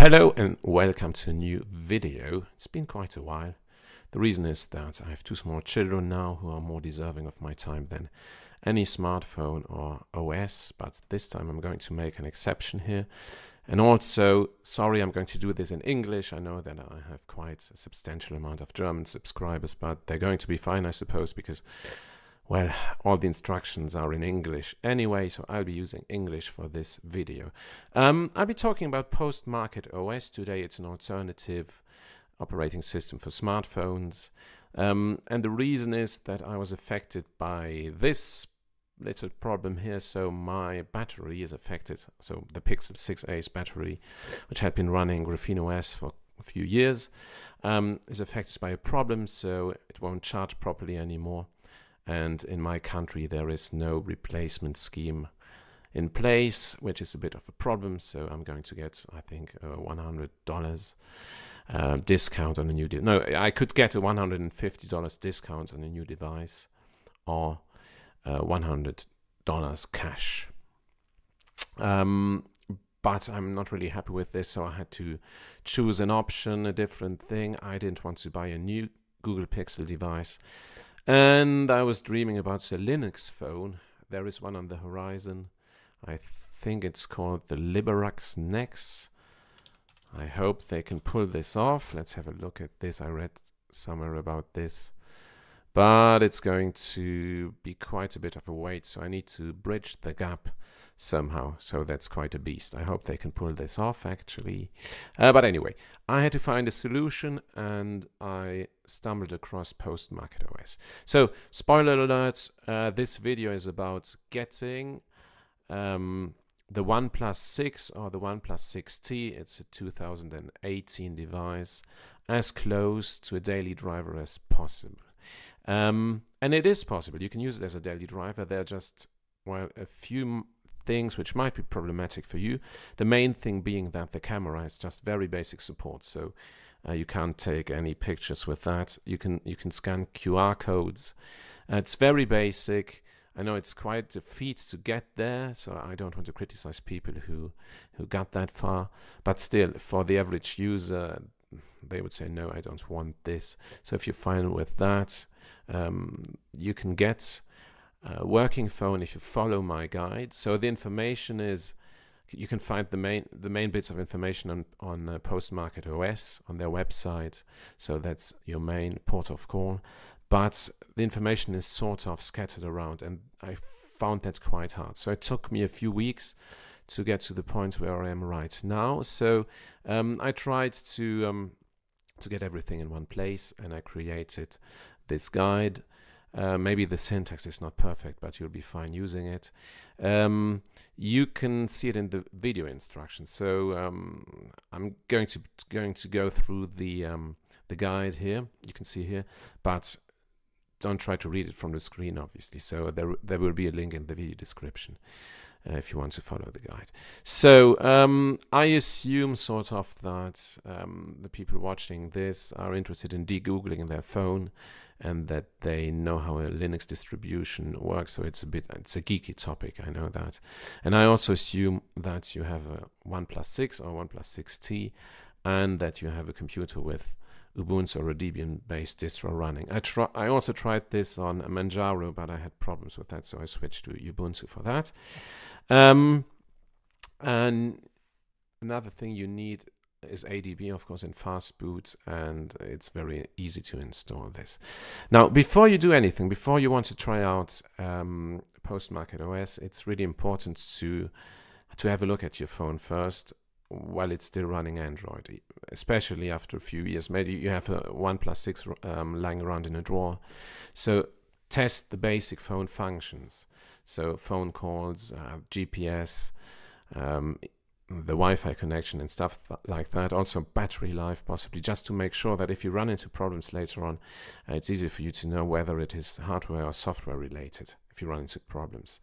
Hello and welcome to a new video. It's been quite a while. The reason is that I have two small children now who are more deserving of my time than any smartphone or OS, but this time I'm going to make an exception here. And also, sorry, I'm going to do this in English. I know that I have quite a substantial amount of German subscribers, but they're going to be fine, I suppose, because well, all the instructions are in English anyway, so I'll be using English for this video. I'll be talking about Postmarketos today. It's an alternative operating system for smartphones. And the reason is that I was affected by this little problem here. So my battery is affected. So the Pixel 6a's battery, which had been running Graphene OS for a few years, is affected by a problem, so it won't charge properly anymore. And in my country there is no replacement scheme in place, which is a bit of a problem. So I'm going to get, I think, $100 discount on a new device. No, I could get a $150 discount on a new device, or $100 cash. But I'm not really happy with this, so I had to choose an option, a different thing. I didn't want to buy a new Google Pixel device. And I was dreaming about a Linux phone. There is one on the horizon. I think it's called the Liberax Nex. I hope they can pull this off. Let's have a look at this. I read somewhere about this. But it's going to be quite a bit of a wait, so I need to bridge the gap somehow. So that's quite a beast. I hope they can pull this off, actually. But anyway, I had to find a solution, and I stumbled across Postmarketos. So, spoiler alert, this video is about getting the OnePlus 6 or the OnePlus 6T. It's a 2018 device, as close to a daily driver as possible. And it is possible. You can use it as a daily driver. There are just, well, a few things which might be problematic for you. The main thing being that the camera is just very basic support. So you can't take any pictures with that. You can scan QR codes. It's very basic. I know it's quite a feat to get there, so I don't want to criticize people who got that far. But still, for the average user, they would say, no, I don't want this. So if you're fine with that, you can get a working phone if you follow my guide. So the information is, you can find the main bits of information on Postmarketos on their website. So that's your main port of call. But the information is sort of scattered around, and I found that quite hard. So it took me a few weeks to get to the point where I am right now. So I tried to get everything in one place, and I created this guide. Maybe the syntax is not perfect, but you'll be fine using it. You can see it in the video instructions. So I'm going to go through the guide here. You can see here, but don't try to read it from the screen, obviously. So there will be a link in the video description if you want to follow the guide. So I assume sort of that the people watching this are interested in de-googling their phone, and that they know how a Linux distribution works. So it's a geeky topic, I know that. And I also assume that you have a OnePlus 6 or OnePlus 6T, and that you have a computer with Ubuntu or a Debian-based distro running. I also tried this on Manjaro, but I had problems with that, so I switched to Ubuntu for that. And another thing you need is ADB, of course, in fast boot, and it's very easy to install this. Now, before you do anything, before you want to try out Postmarketos, it's really important to have a look at your phone first while it's still running Android, especially after a few years. Maybe you have a OnePlus 6 lying around in a drawer. So test the basic phone functions. So phone calls, GPS, the Wi-Fi connection and stuff like that. Also battery life, possibly, just to make sure that if you run into problems later on, it's easy for you to know whether it is hardware or software related if you run into problems.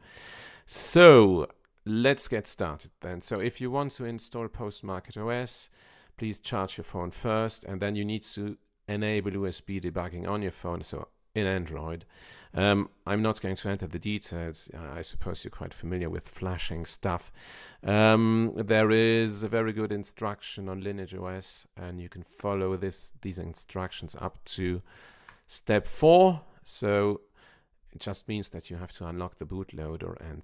So let's get started then. So if you want to install Postmarketos, please charge your phone first, and then you need to enable USB debugging on your phone. So in Android. I'm not going to enter the details. I suppose you're quite familiar with flashing stuff. There is a very good instruction on Lineage OS, and you can follow these instructions up to step 4. So it just means that you have to unlock the bootloader and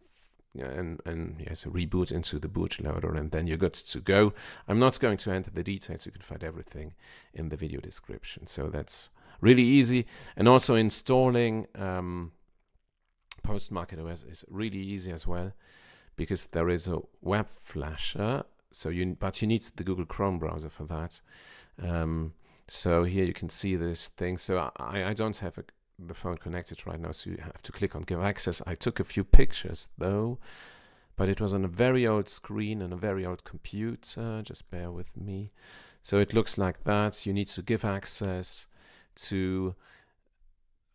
yes, reboot into the bootloader, and then you're good to go. I'm not going to enter the details. You can find everything in the video description. So that's really easy. And also installing Postmarketos is really easy as well, because there is a web flasher. So but you need the Google Chrome browser for that. So here you can see this thing. So I don't have the phone connected right now, so you have to click on give access. I took a few pictures though, but it was on a very old screen and a very old computer. Just bear with me. So it looks like that. You need to give access to,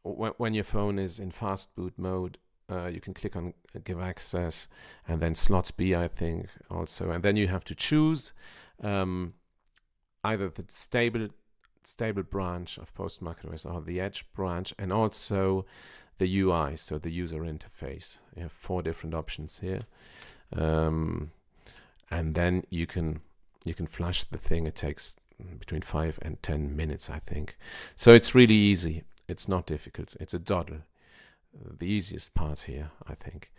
when your phone is in fast boot mode, you can click on give access, and then slot B, I think, also. And then you have to choose either the stable branch of Postmarketos or the Edge branch, and also the UI, so the user interface. You have 4 different options here, and then you can flash the thing. It takes between 5 and 10 minutes, I think. So it's really easy. It's not difficult. It's a doddle. The easiest part here, I think.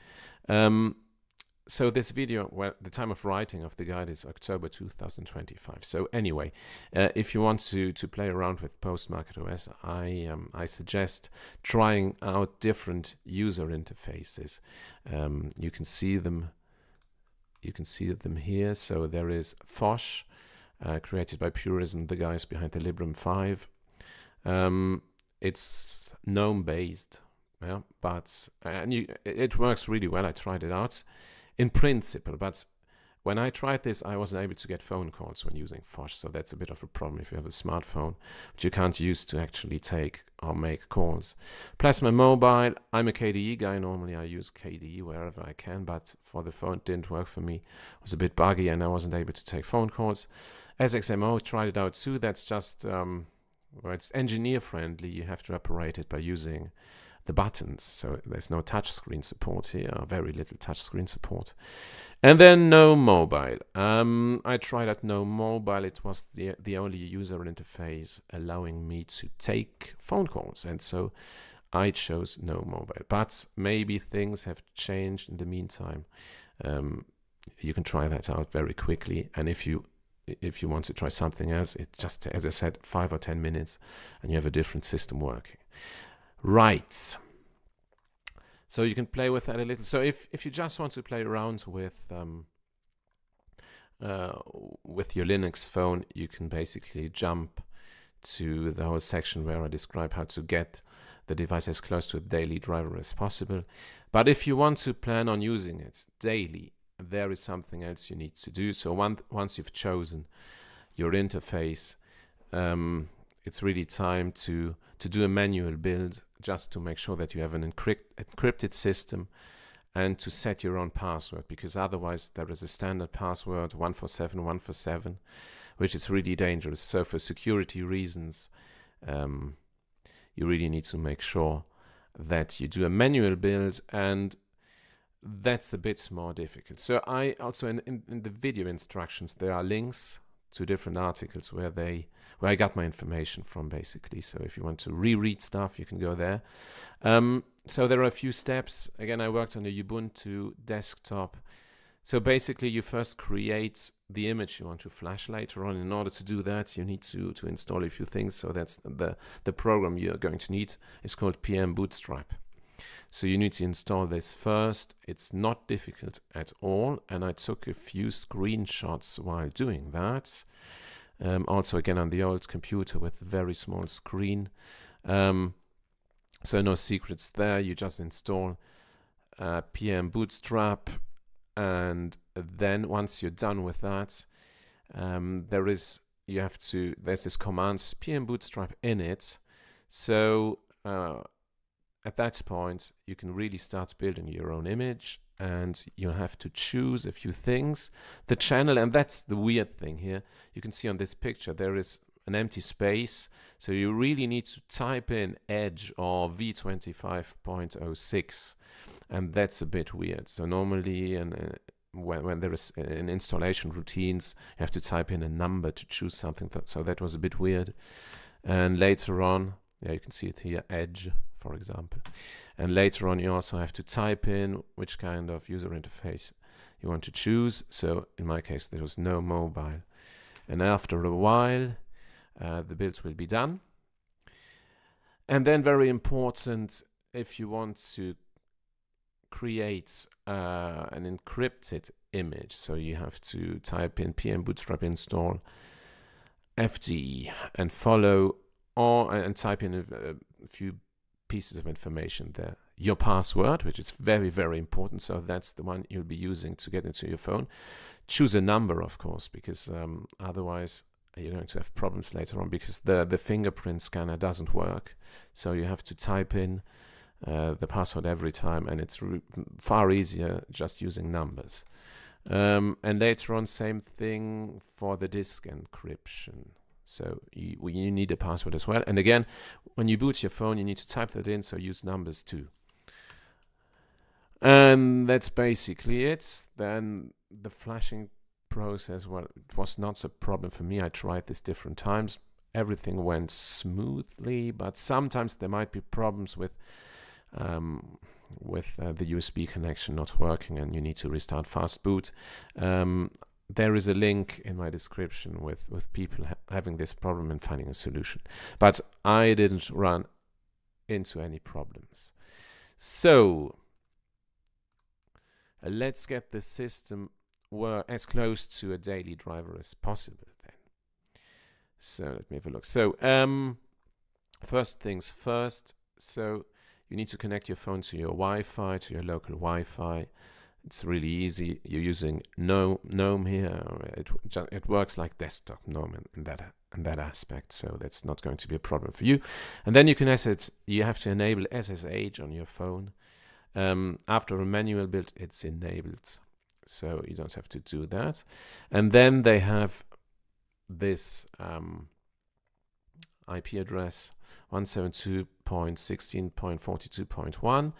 So this video, well, the time of writing of the guide is October 2025. So anyway, if you want to play around with Postmarketos, I suggest trying out different user interfaces. You can see them. You can see them here. So there is Fosh, created by Purism, the guys behind the Librem 5. It's GNOME based, yeah, but it works really well. I tried it out in principle, but when I tried this, I wasn't able to get phone calls when using Fosh, so that's a bit of a problem if you have a smartphone, which you can't use to actually take or make calls. Plasma Mobile, I'm a KDE guy. Normally I use KDE wherever I can, but for the phone it didn't work for me. It was a bit buggy and I wasn't able to take phone calls. SXMO, tried it out too. That's just, well, it's engineer friendly. You have to operate it by using the buttons, so there's no touchscreen support here, very little touchscreen support. And then gnome-mobile. I tried out gnome-mobile. It was the only user interface allowing me to take phone calls, and so I chose gnome-mobile. But maybe things have changed in the meantime. You can try that out very quickly, and if you want to try something else, it just, as I said, 5 or 10 minutes, and you have a different system working. Right, so you can play with that a little. So if you just want to play around with your Linux phone, you can basically jump to the whole section where I describe how to get the device as close to a daily driver as possible. But if you want to plan on using it daily, there is something else you need to do. So once you've chosen your interface, it's really time to do a manual build, just to make sure that you have an encrypted system, and to set your own password, because otherwise there is a standard password 147, which is really dangerous. So for security reasons, you really need to make sure that you do a manual build, and that's a bit more difficult. So I also, in the video instructions, there are links to different articles where I got my information from, basically. So if you want to reread stuff, you can go there. So there are a few steps. Again, I worked on a Ubuntu desktop. So basically, you first create the image you want to flash later on. In order to do that, you need to install a few things. So that's the program you're going to need. It's called PM Bootstrap. So you need to install this first. It's not difficult at all, and I took a few screenshots while doing that. Also, again, on the old computer with a very small screen. So no secrets there. You just install PM Bootstrap, and then once you're done with that, there's this command PM Bootstrap init. So at that point, you can really start building your own image, and you have to choose a few things. The channel, and that's the weird thing here. You can see on this picture, there is an empty space. So you really need to type in Edge or v25.06, and that's a bit weird. So normally, when there is in installation routines, you have to type in a number to choose something. So that was a bit weird. And later on, yeah, you can see it here, Edge, for example. And later on, you also have to type in which kind of user interface you want to choose. So in my case, there was gnome-mobile. And after a while, the build will be done. And then very important, if you want to create an encrypted image, so you have to type in pm bootstrap install fd and follow and type in a few pieces of information there. Your password, which is very, very important. So that's the one you'll be using to get into your phone. Choose a number, of course, because otherwise you're going to have problems later on, because the fingerprint scanner doesn't work. So you have to type in the password every time, and it's far easier just using numbers. And later on, same thing for the disk encryption. So you need a password as well. And again, when you boot your phone, you need to type that in, so use numbers too. And that's basically it. Then the flashing process, well, it was not a problem for me. I tried this different times. Everything went smoothly, but sometimes there might be problems with the USB connection not working, and you need to restart fast boot. There is a link in my description with people having this problem and finding a solution. But I didn't run into any problems. So let's get the system as close to a daily driver as possible then. So let me have a look. So first things first. So you need to connect your phone to your Wi-Fi, to your local Wi-Fi. It's really easy. You're using GNOME here. It works like desktop GNOME in that aspect, so that's not going to be a problem for you. And then you have to enable SSH on your phone. After a manual build, it's enabled, so you don't have to do that. And then they have this IP address 172.16.42.1.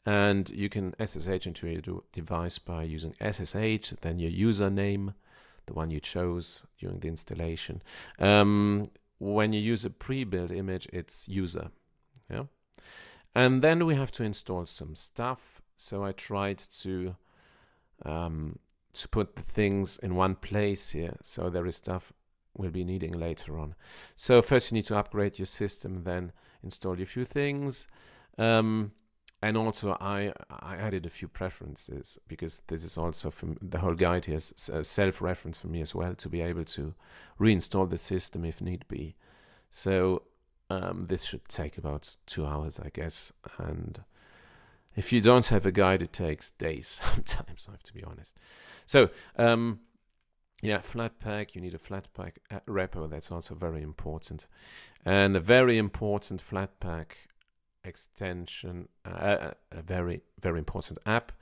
And you can SSH into your device by using SSH, then your username, the one you chose during the installation. When you use a pre-built image, it's user. Yeah. And then we have to install some stuff. So I tried to put the things in one place here. So there is stuff we'll be needing later on. So first you need to upgrade your system, then install a few things. And also I added a few preferences, because this is also from the whole guide here is self-reference for me as well, to be able to reinstall the system if need be. So this should take about 2 hours, I guess. And if you don't have a guide, it takes days sometimes, I have to be honest. So yeah, Flatpak, you need a Flatpak repo. That's also very important. And a very important Flatpak extension, a very, very important app,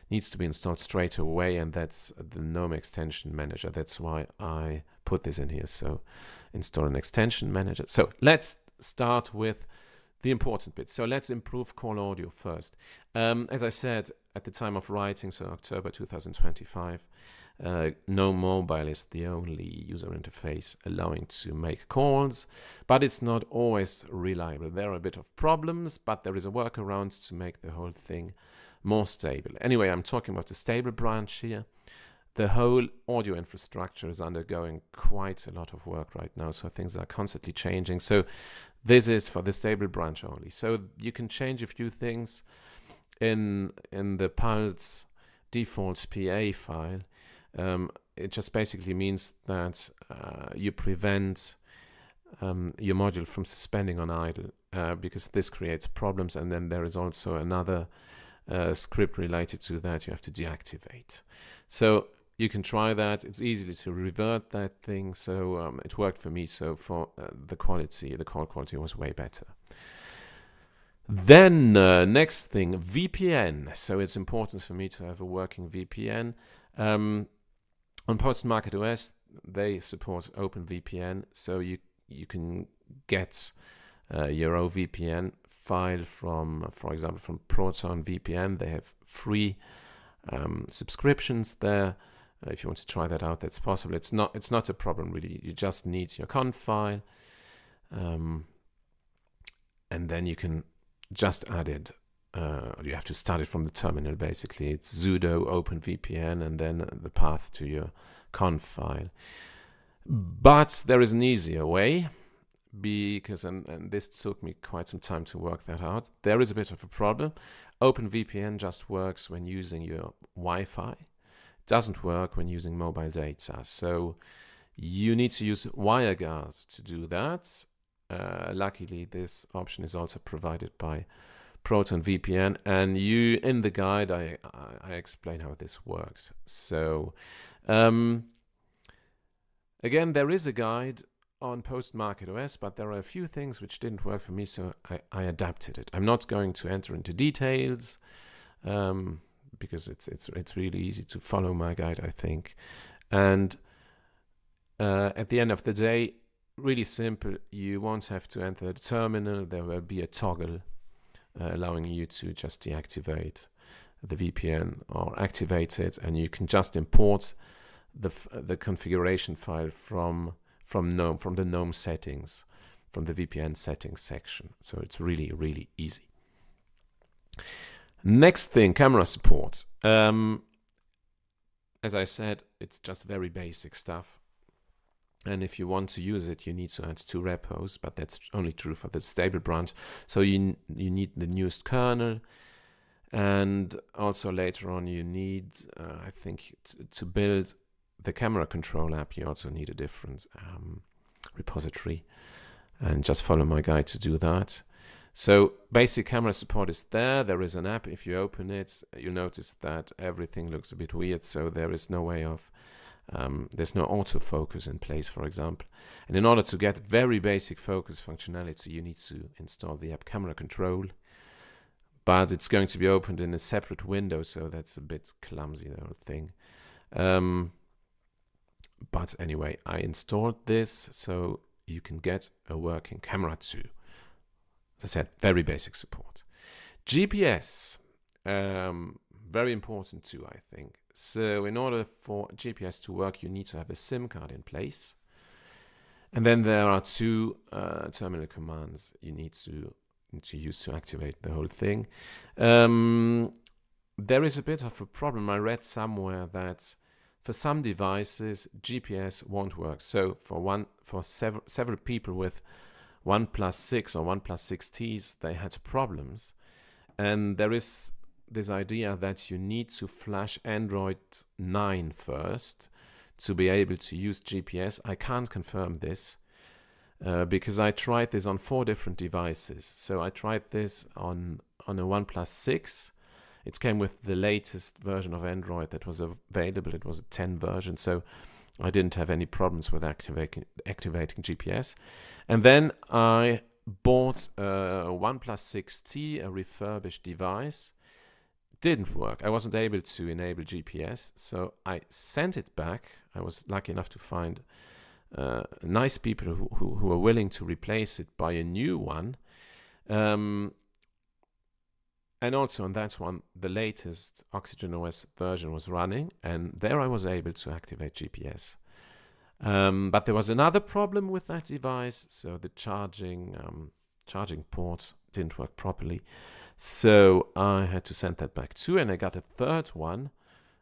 needs to be installed straight away, and that's the GNOME extension manager. That's why I put this in here. So install an extension manager. So let's start with the important bit. So let's improve call audio first. As I said at the time of writing, so October 2025, gnome-mobile is the only user interface allowing to make calls, but it's not always reliable. There are a bit of problems, but there is a workaround to make the whole thing more stable. Anyway, I'm talking about the stable branch here. The whole audio infrastructure is undergoing quite a lot of work right now, so things are constantly changing. So this is for the stable branch only. So you can change a few things in the Pulse defaults PA file. It just basically means that you prevent your module from suspending on idle, because this creates problems. And then there is also another script related to that you have to deactivate. So you can try that. It's easy to revert that thing. So it worked for me. So for the call quality was way better. Then next thing, VPN. So it's important for me to have a working VPN. On Postmarketos, they support OpenVPN, so you you can get your OVPN file from, for example, from Proton VPN. They have free subscriptions there. If you want to try that out, that's possible. It's not a problem really. You just need your conf file, and then you can just add it. You have to start it from the terminal basically. It's sudo openvpn and then the path to your conf file. But there is an easier way, because and this took me quite some time to work that out. There is a bit of a problem. OpenVPN just works when using your Wi-Fi. It doesn't work when using mobile data. So you need to use WireGuard to do that. Luckily, this option is also provided by Proton VPN, and in the guide I explain how this works. So again, there is a guide on Postmarketos, but there are a few things which didn't work for me, so I adapted it. I'm not going to enter into details because it's really easy to follow my guide, I think. And at the end of the day, really simple. You won't have to enter the terminal. There will be a toggle allowing you to just deactivate the VPN or activate it, and you can just import the configuration file from the GNOME settings, from the VPN settings section. So it's really easy. Next thing, camera support. As I said, it's just very basic stuff. And if you want to use it, you need to add 2 repos, but that's only true for the stable branch. So you need the newest kernel, and also later on you need, I think, to build the camera control app, you also need a different repository, and just follow my guide to do that. So basic camera support is there. There is an app. If you open it, you notice that everything looks a bit weird. So there is no way of there's no autofocus in place, for example. And in order to get very basic focus functionality, you need to install the app Camera Control. But it's going to be opened in a separate window, so that's a bit clumsy, the whole thing. But anyway, I installed this so you can get a working camera too. As I said, very basic support. GPS, very important too, I think. So in order for GPS to work, you need to have a SIM card in place. And then there are 2 terminal commands you need to use to activate the whole thing. There is a bit of a problem. I read somewhere that for some devices, GPS won't work. So for several people with OnePlus 6 or OnePlus 6Ts, they had problems. And there is this idea that you need to flash Android 9 first to be able to use GPS. I can't confirm this because I tried this on 4 different devices. So I tried this on a OnePlus 6. It came with the latest version of Android that was available. It was a 10 version, so I didn't have any problems with activating GPS. And then I bought a OnePlus 6T, a refurbished device. Didn't work. I wasn't able to enable GPS, so I sent it back. I was lucky enough to find nice people who were willing to replace it by a new one. And also on that one, the latest Oxygen OS version was running, and there I was able to activate GPS. But there was another problem with that device, so the charging ports didn't work properly. So I had to send that back too, and I got a 3rd one.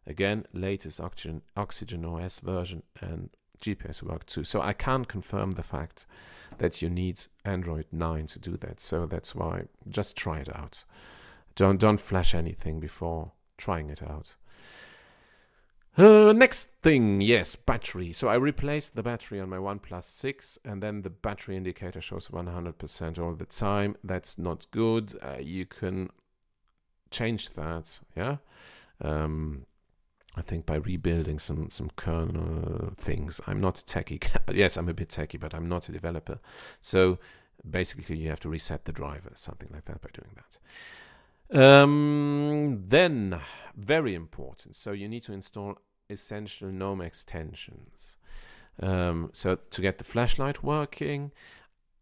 Again, latest Oxygen OS version, and GPS worked too. So I can't confirm the fact that you need Android 9 to do that. So that's why just try it out. Don't flash anything before trying it out. Next thing, yes, battery. So I replaced the battery on my OnePlus 6, and then the battery indicator shows 100% all the time. That's not good. You can change that, yeah. I think by rebuilding some kernel things. I'm not a techie. Yes, I'm a bit techie, but I'm not a developer. So basically, you have to reset the driver, something like that, by doing that. Then, very important, so you need to install essential GNOME extensions. So to get the flashlight working,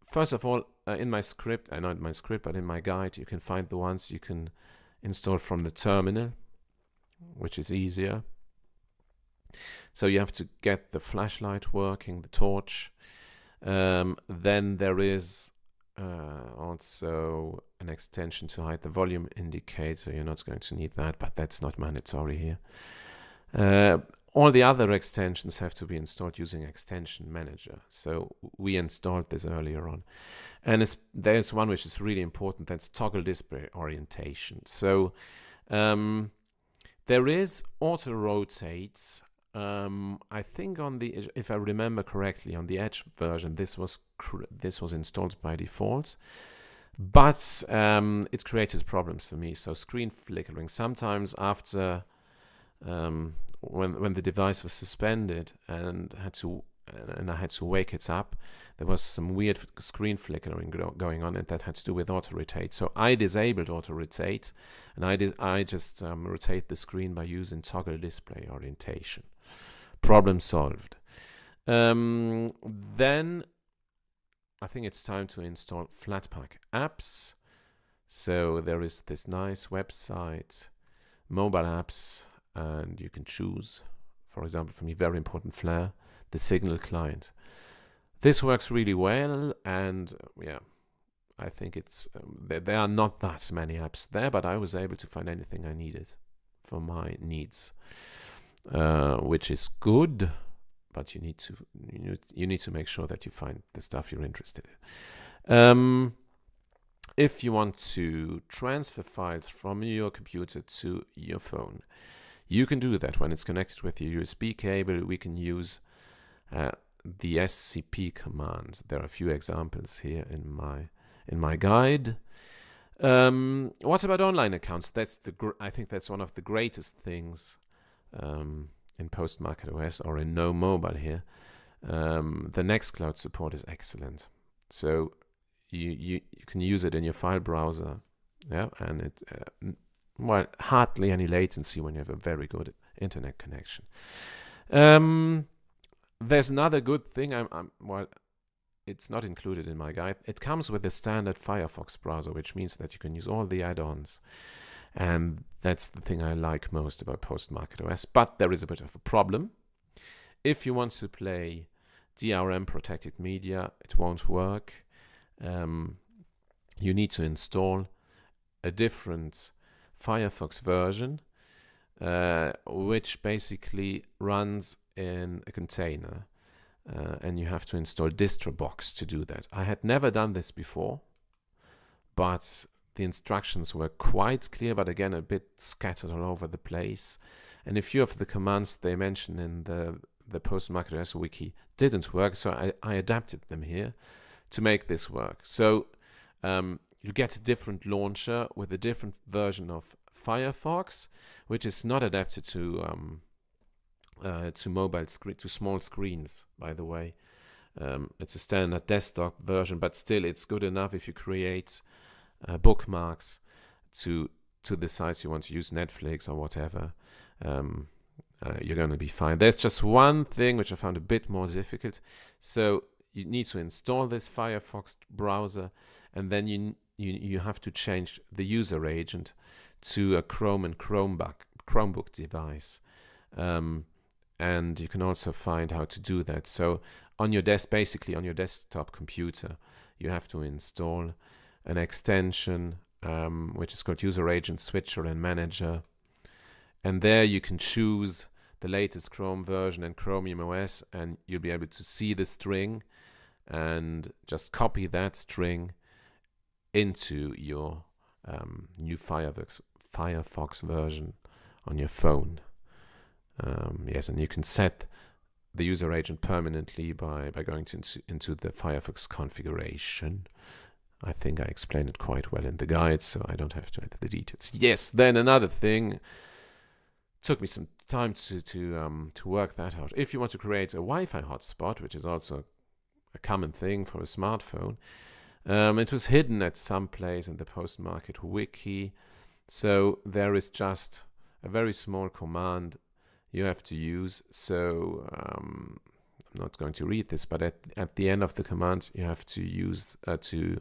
first of all, in my script, not in my script, but in my guide, you can find the ones you can install from the terminal, which is easier. So you have to get the flashlight working, the torch. Then there is also an extension to hide the volume indicator. You're not going to need that, but that's not mandatory here. All the other extensions have to be installed using Extension Manager. So we installed this earlier on. And there's one which is really important, that's toggle display orientation. So there is auto rotates. I think on the, if I remember correctly, on the Edge version, this was installed by default, but it created problems for me. So screen flickering sometimes after when the device was suspended and I had to wake it up, there was some weird screen flickering going on, and that had to do with auto rotate. So I disabled auto rotate, and I just rotate the screen by using toggle display orientation. Problem solved. Then I think it's time to install Flatpak apps. So there is this nice website, mobile apps, and you can choose, for example, for me, very important Flare, the Signal client. This works really well, and yeah, I think it's there are not that many apps there, but I was able to find anything I needed for my needs, which is good. But you need to make sure that you find the stuff you're interested in. If you want to transfer files from your computer to your phone, you can do that when it's connected with your USB cable. We can use the SCP command. There are a few examples here in my guide. What about online accounts? I think that's one of the greatest things in Postmarketos or in gnome-mobile here. The Nextcloud support is excellent. So you can use it in your file browser, yeah, and it well, hardly any latency when you have a very good internet connection. There's another good thing. Well, it's not included in my guide. It comes with the standard Firefox browser, which means that you can use all the add-ons. And that's the thing I like most about Postmarketos. But there is a bit of a problem. If you want to play DRM protected media, it won't work. You need to install a different Firefox version, which basically runs in a container. And you have to install distrobox to do that. I had never done this before, but the instructions were quite clear, but again, a bit scattered all over the place. And a few of the commands they mentioned in the Postmarketos wiki didn't work, so I adapted them here to make this work. So you get a different launcher with a different version of Firefox, which is not adapted to mobile screen, to small screens, by the way. It's a standard desktop version, but still it's good enough if you create bookmarks to the sites you want to use, Netflix or whatever. You're going to be fine. There's just one thing which I found a bit more difficult. So you need to install this Firefox browser, and then you have to change the user agent to a Chrome and Chromebook device. And you can also find how to do that. So on your basically on your desktop computer, you have to install an extension which is called User Agent Switcher and Manager. And there you can choose the latest Chrome version and Chromium OS, and you'll be able to see the string and just copy that string into your new Firefox version on your phone. Yes, and you can set the user agent permanently by going into the Firefox configuration. I think I explained it quite well in the guide, so I don't have to enter the details. Yes, then another thing, took me some time to work that out. If you want to create a Wi-Fi hotspot, which is also a common thing for a smartphone, it was hidden at some place in the Postmarket wiki. So there is just a very small command you have to use. So I'm not going to read this, but at the end of the command, you have to use to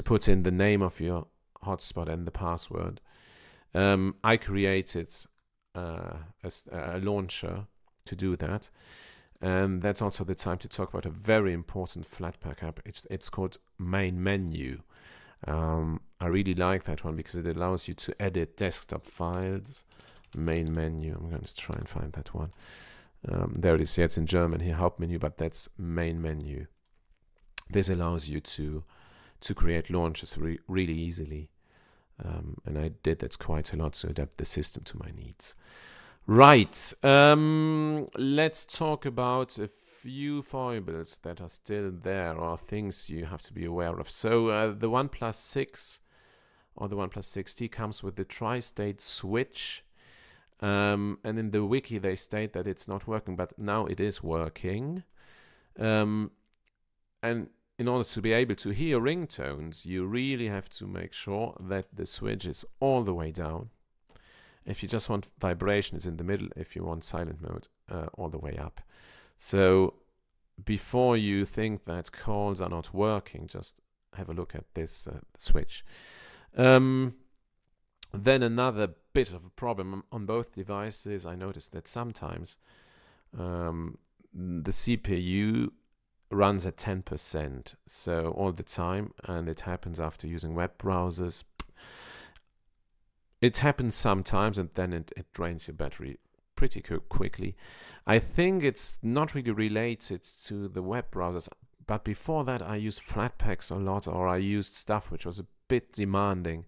put in the name of your hotspot and the password. I created a launcher to do that, and that's also the time to talk about a very important Flatpak app. It's called Main Menu. I really like that one because it allows you to edit desktop files. Main Menu. I'm going to try and find that one. There it is. Yeah, it's in German here, Hauptmenü, but that's Main Menu. This allows you to create launches really easily. And I did that quite a lot to adapt the system to my needs. Right. Let's talk about a few foibles that are still there, or things you have to be aware of. So the OnePlus 6 or the OnePlus 6T comes with the tri-state switch. And in the wiki they state that it's not working, but now it is working. And in order to be able to hear ringtones, you really have to make sure that the switch is all the way down. If you just want vibration, it's in the middle. If you want silent mode, all the way up. So before you think that calls are not working, just have a look at this switch. Then another bit of a problem on both devices, I noticed that sometimes the CPU runs at 10%, so all the time, and it happens after using web browsers. It happens sometimes, and then it drains your battery pretty quickly. I think it's not really related to the web browsers, but before that I used Flatpaks a lot, or I used stuff which was a bit demanding,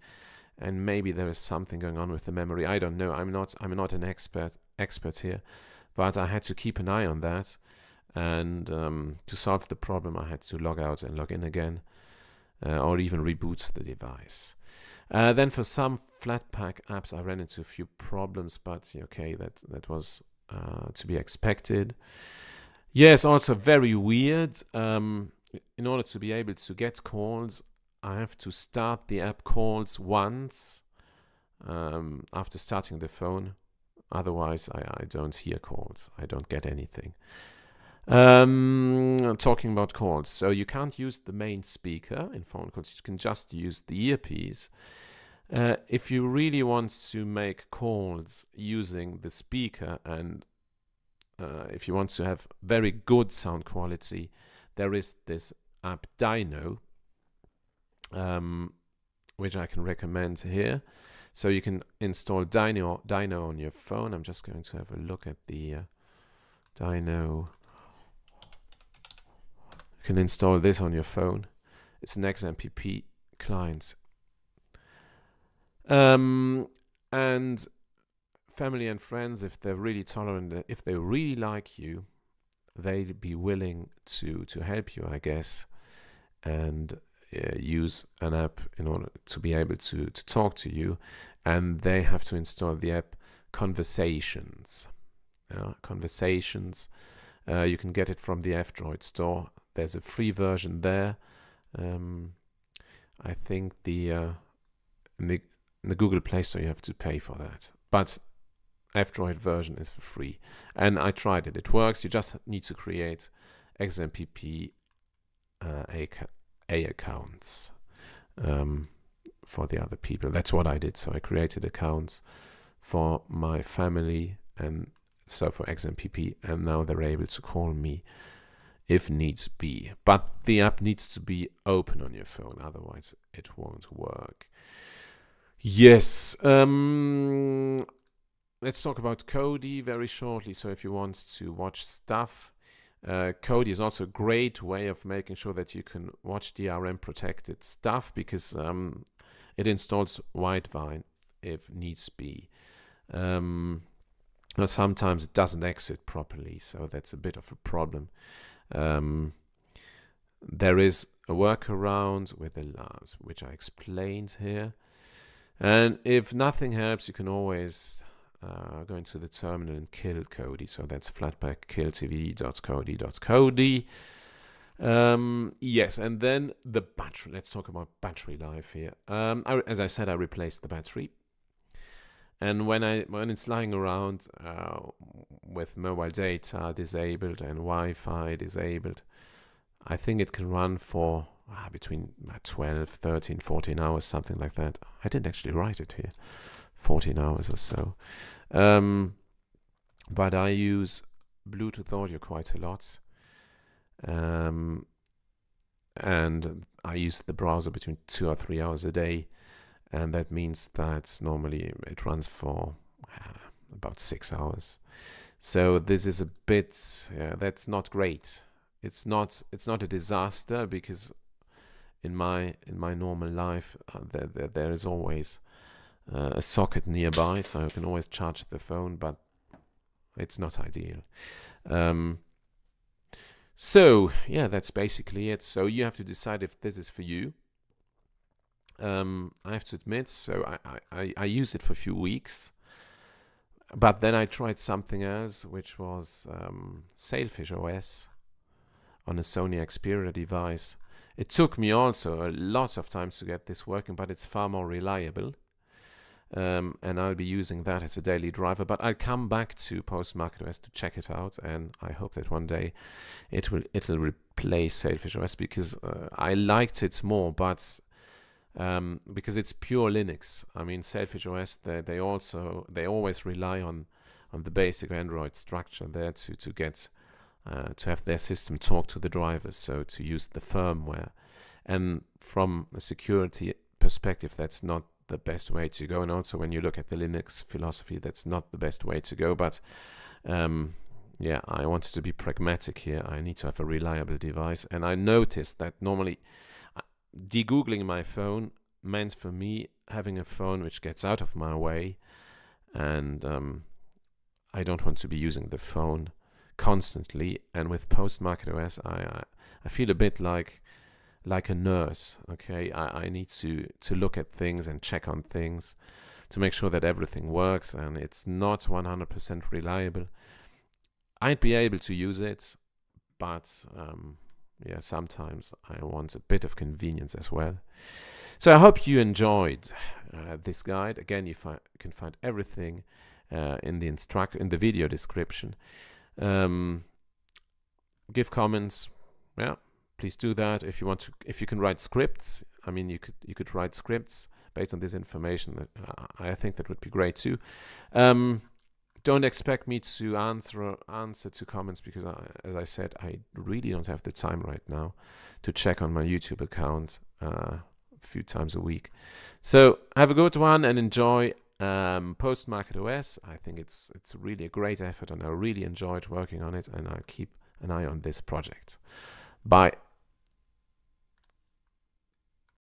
and maybe there is something going on with the memory. I don't know. I'm not an expert here, but I had to keep an eye on that. And to solve the problem, I had to log out and log in again, or even reboot the device. Then for some Flatpak apps, I ran into a few problems, but okay, that was to be expected. Yes, also very weird. In order to be able to get calls, I have to start the app calls once after starting the phone. Otherwise, I don't hear calls. I don't get anything. Talking about calls, so you can't use the main speaker in phone calls. You can just use the earpiece. If you really want to make calls using the speaker, and if you want to have very good sound quality, there is this app Dino, which I can recommend here. So you can install Dino on your phone. I'm just going to have a look at the Dino. You can install this on your phone. It's an XMPP client. And family and friends, if they're really tolerant, if they really like you, they'd be willing to help you, I guess, and use an app in order to be able to talk to you. And they have to install the app Conversations. Conversations. You can get it from the F-Droid store. There's a free version there. I think in the Google Play Store you have to pay for that. But F-Droid version is for free. And I tried it. It works. You just need to create XMPP A accounts for the other people. That's what I did. So I created accounts for my family and so for XMPP, and now they're able to call me if needs be. But the app needs to be open on your phone, otherwise it won't work. Yes, let's talk about Kodi very shortly. So if you want to watch stuff, Kodi is also a great way of making sure that you can watch DRM protected stuff, because it installs Widevine if needs be. But sometimes it doesn't exit properly, so that's a bit of a problem. There is a workaround with alarms, which I explained here. And if nothing helps, you can always go into the terminal and kill Kodi. So that's flatpak killtv.kodi.kodi. Yes, and then the battery. Let's talk about battery life here. As I said, I replaced the battery. And when it's lying around with mobile data disabled and Wi-Fi disabled, I think it can run for between 12, 13, 14 hours, something like that. I didn't actually write it here, 14 hours or so. But I use Bluetooth audio quite a lot. And I use the browser between 2 or 3 hours a day. And that means that normally it runs for about 6 hours. So this is a bit, that's not great. It's not a disaster, because in my normal life there is always a socket nearby, so I can always charge the phone, but it's not ideal. So yeah, that's basically it. So you have to decide if this is for you. I have to admit, so I used it for a few weeks, but then I tried something else, which was Sailfish OS on a Sony Xperia device. It took me also a lot of time to get this working, but it's far more reliable. And I'll be using that as a daily driver, but I'll come back to Postmarketos to check it out, and I hope that one day it'll replace Sailfish OS, because I liked it more, but because it's pure Linux. I mean, Sailfish OS, they always rely on the basic Android structure there to get to have their system talk to the drivers, so to use the firmware. And from a security perspective, that's not the best way to go. And also when you look at the Linux philosophy, that's not the best way to go. But yeah, I wanted to be pragmatic here. I need to have a reliable device. And I noticed that normally de-googling my phone meant for me having a phone which gets out of my way, and I don't want to be using the phone constantly. And with Postmarketos, I feel a bit like a nurse. Okay, I need to look at things and check on things to make sure that everything works, and it's not 100% reliable. I'd be able to use it, but yeah, sometimes I want a bit of convenience as well. So I hope you enjoyed this guide. Again, you can find everything in the video description. Give comments. Yeah, please do that. If you want to, if you can write scripts, I mean, you could write scripts based on this information. I think that would be great too. Don't expect me to answer to comments, because as I said, I really don't have the time right now to check on my YouTube account a few times a week. So have a good one and enjoy Postmarketos. I think it's really a great effort, and I really enjoyed working on it, and I'll keep an eye on this project. Bye.